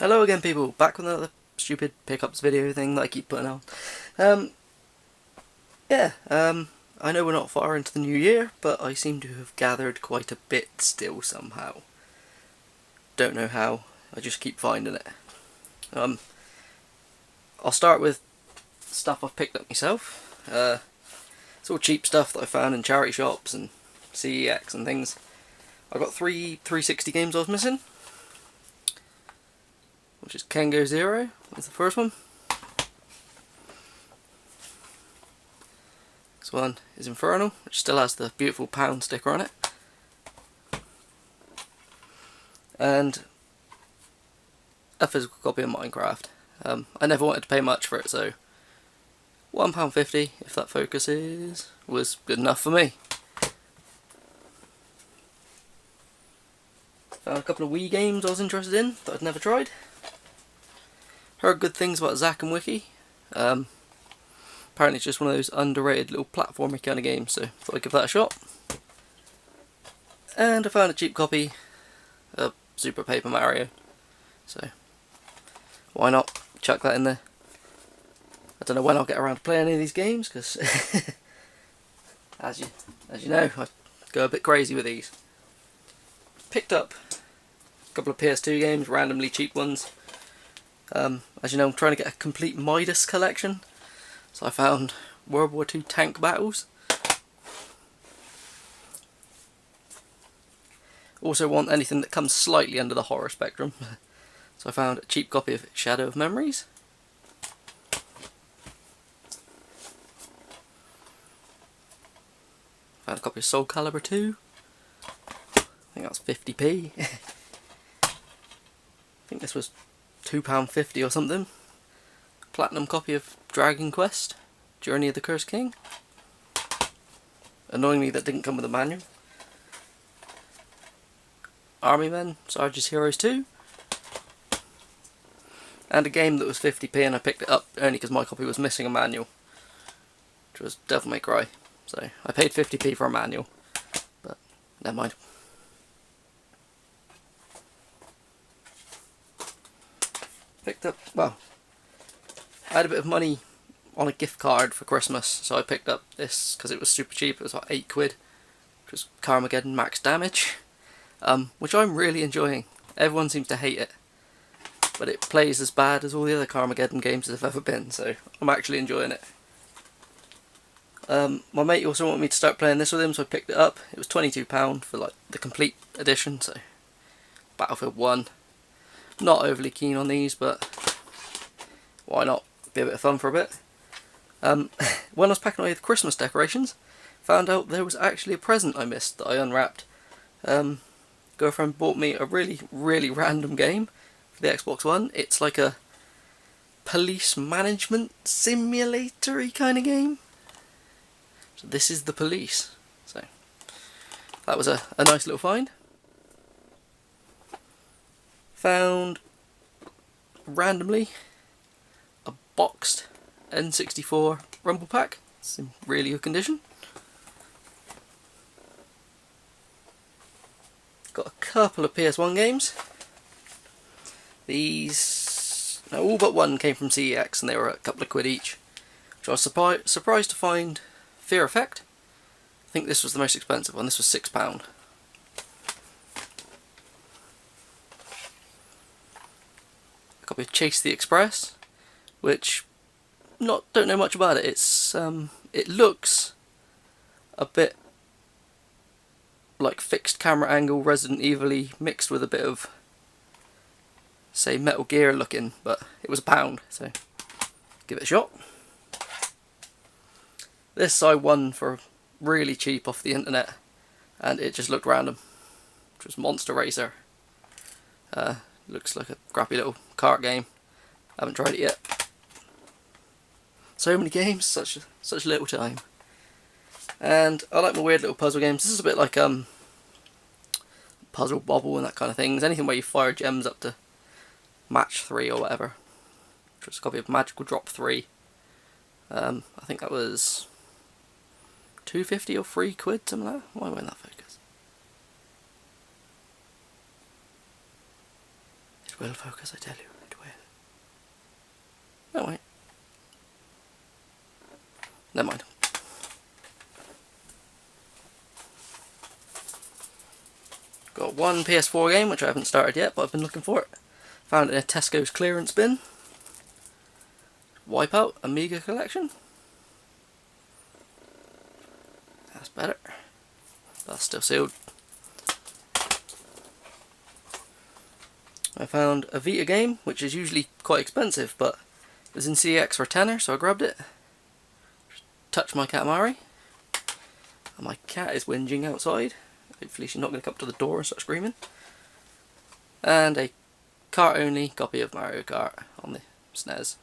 Hello again, people. Back with another stupid pickups video thing that I keep putting out. Um, I know we're not far into the new year, but I seem to have gathered quite a bit still somehow. Don't know how, I just keep finding it. I'll start with stuff I've picked up myself. It's all cheap stuff that I found in charity shops and CEX and things. I got three 360 games I was missing, which is Kengo Zero, is the first one. This one is Infernal, which still has the beautiful pound sticker on it. And a physical copy of Minecraft. I never wanted to pay much for it, so £1.50, if that focuses, was good enough for me. Found a couple of Wii games I was interested in that I'd never tried. Heard good things about Zack and Wiki. Apparently it's just one of those underrated little platformy kind of games, so thought I'd give that a shot. And I found a cheap copy of Super Paper Mario, so why not chuck that in there. I don't know when I'll get around to playing any of these games, because as you know, I go a bit crazy with these. Picked up a couple of PS2 games, randomly cheap ones. As you know, I'm trying to get a complete Midas collection, so I found World War II tank battles. Also want anything that comes slightly under the horror spectrum, so I found a cheap copy of Shadow of Memories. Found a copy of Soul Calibur 2. I think that's 50p. I think this was £2.50 or something. Platinum copy of Dragon Quest, Journey of the Cursed King. Annoyingly, that didn't come with a manual. Army Men, Sarge's Heroes 2. And a game that was 50p, and I picked it up only because my copy was missing a manual, which was Devil May Cry. So I paid 50p for a manual, but never mind. Picked up, well, I had a bit of money on a gift card for Christmas, so I picked up this because it was super cheap. It was like £8, which was Carmageddon Max Damage, which I'm really enjoying. Everyone seems to hate it, but it plays as bad as all the other Carmageddon games that have ever been, so I'm actually enjoying it. My mate also wanted me to start playing this with him, so I picked it up. It was £22 for like the complete edition, so Battlefield 1. Not overly keen on these, but why not? Be a bit of fun for a bit. When I was packing away the Christmas decorations, found out there was actually a present I missed that I unwrapped. Girlfriend bought me a really random game for the Xbox One. It's like a police management simulatory kind of game. So this is The Police. So that was a nice little find. Found randomly a boxed N64 Rumble Pack. It's in really good condition. Got a couple of PS1 games. These, now all but one came from CEX, and they were a couple of quid each, which I was surprised to find Fear Effect. I think this was the most expensive one. This was £6. A copy of Chase the Express, which don't know much about it. It's it looks a bit like fixed camera angle Resident Evil-y mixed with a bit of, say, Metal Gear looking, but it was £1, so give it a shot. This I won for really cheap off the internet, and it just looked random, which was Monster Racer. Looks like a crappy little kart game. I haven't tried it yet. So many games, such little time. And I like my weird little puzzle games. This is a bit like Puzzle Bobble and that kind of things. Anything where you fire gems up to match 3 or whatever. Just a copy of Magical Drop 3. I think that was £2.50 or £3, something like that. Why won't that focus? It will focus, I tell you, it will. Oh wait. Never mind. Got one PS4 game which I haven't started yet, but I've been looking for it. Found it in a Tesco's clearance bin. Wipeout Amiga Collection. That's better. That's still sealed. I found a Vita game, which is usually quite expensive, but it was in CX for a tenner, so I grabbed it. Touched my Katamari. And my cat is whinging outside. Hopefully she's not going to come up to the door and start screaming. And a Kart only copy of Mario Kart on the SNES.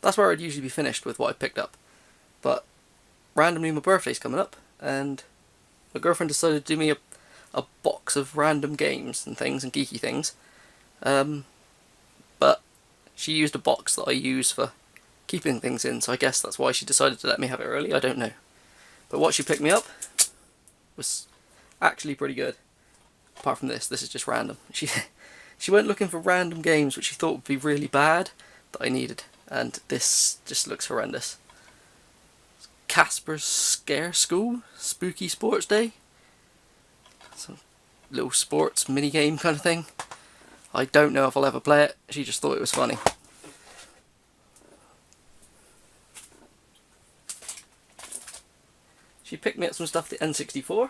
That's where I'd usually be finished with what I picked up. But randomly my birthday's coming up, and my girlfriend decided to do me a box of random games and things and geeky things. But she used a box that I use for keeping things in, so I guess that's why she decided to let me have it early, I don't know. But what she picked me up was actually pretty good. Apart from this is just random. She went looking for random games which she thought would be really bad that I needed, and this just looks horrendous. Casper's Scare School, Spooky Sports Day. Some little sports mini game kind of thing. I don't know if I'll ever play it. She just thought it was funny. She picked me up some stuff for the N64.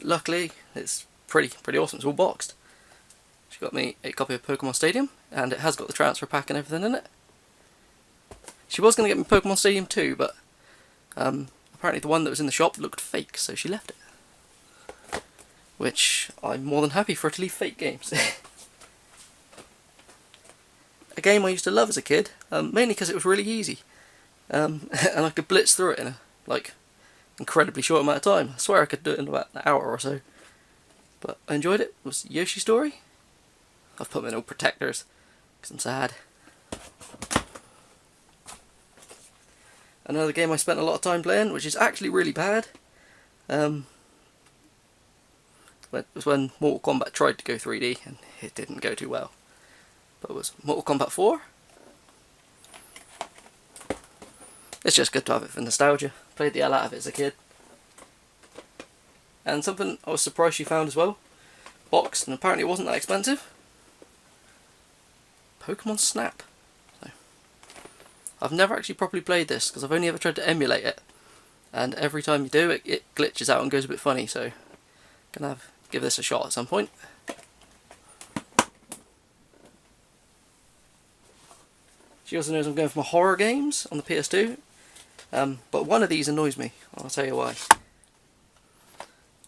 Luckily, it's pretty awesome. It's all boxed. She got me a copy of Pokemon Stadium, and it has got the transfer pack and everything in it. She was going to get me Pokemon Stadium 2, but apparently the one that was in the shop looked fake, so she left it. Which I'm more than happy for her to leave fake games. A game I used to love as a kid, mainly because it was really easy. And I could blitz through it in a incredibly short amount of time. I swear I could do it in about an hour or so. But I enjoyed it. It was Yoshi Story. I've put them in all protectors because I'm sad. Another game I spent a lot of time playing, which is actually really bad, was when Mortal Kombat tried to go 3D and it didn't go too well. But it was Mortal Kombat 4. It's just good to have it for nostalgia. Played the hell out of it as a kid. And something I was surprised she found as well, boxed, and apparently it wasn't that expensive. Pokemon Snap. So, I've never actually properly played this because I've only ever tried to emulate it, and every time you do it glitches out and goes a bit funny, so I'm gonna give this a shot at some point. She also knows I'm going for my horror games on the PS2, but one of these annoys me. I'll tell you why. She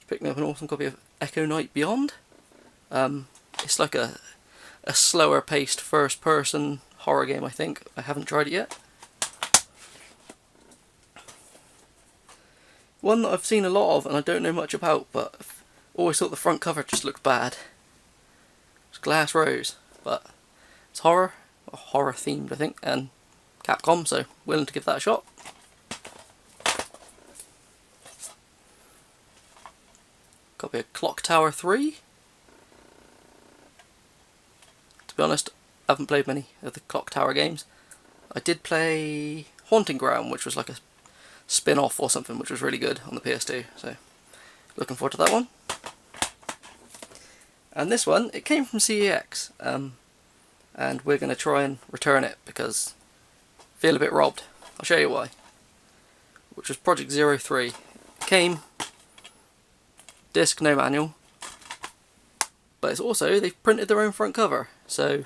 picked me up an awesome copy of Echo Night Beyond. It's like a slower paced first person horror game, I think. I haven't tried it yet. One that I've seen a lot of and I don't know much about, but I've always thought the front cover just looked bad. It's Glass Rose, but it's horror themed I think, and Capcom, so willing to give that a shot. Copy of Clock Tower 3. To be honest, I haven't played many of the Clock Tower games. I did play Haunting Ground, which was like a spin-off or something, which was really good on the PS2, so looking forward to that one. And this one, it came from CEX, and we're going to try and return it because I feel a bit robbed. I'll show you why. Which was Project 03. It came disc, no manual, but it's also, they've printed their own front cover, so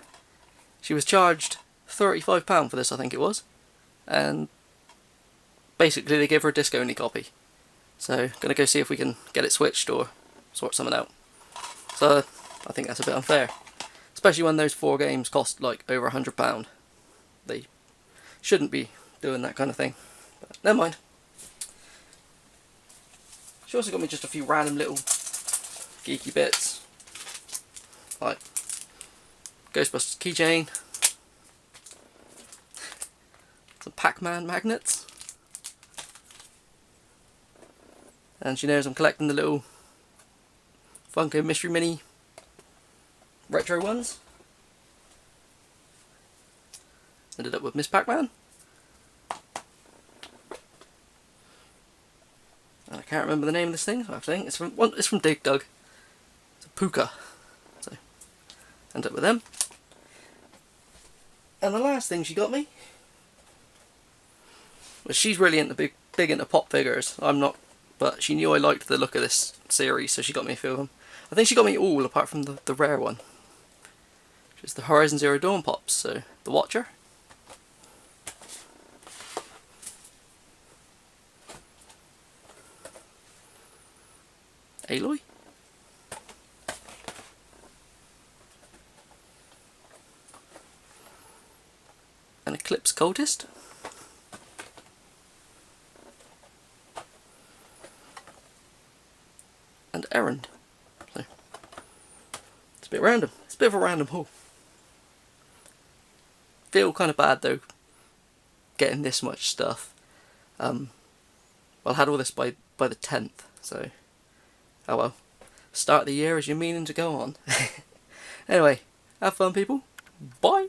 she was charged £35 for this, I think it was, and basically they gave her a disc only copy, so gonna go see if we can get it switched or sort something out. So I think that's a bit unfair, especially when those 4 games cost like over £100. They shouldn't be doing that kind of thing, but never mind. She also got me just a few random little geeky bits, like Ghostbusters keychain, some Pac-Man magnets, and she knows I'm collecting the little Funko Mystery Mini retro ones. Ended up with Miss Pac-Man. I can't remember the name of this thing. I think it's from Dig Dug. It's a Puka. So end up with them. And the last thing she got me was, she's really into big into pop figures. I'm not, but she knew I liked the look of this series, so she got me a few of them. I think she got me all apart from the rare one, which is the Horizon Zero Dawn Pops. So the Watcher, Aloy, an Eclipse Cultist, and Errand. So it's a bit random. It's a bit of a random haul. Feel kind of bad though, getting this much stuff. Well, I had all this by the 10th, so oh well. Start the year as you're meaning to go on. Anyway, have fun, people. Bye.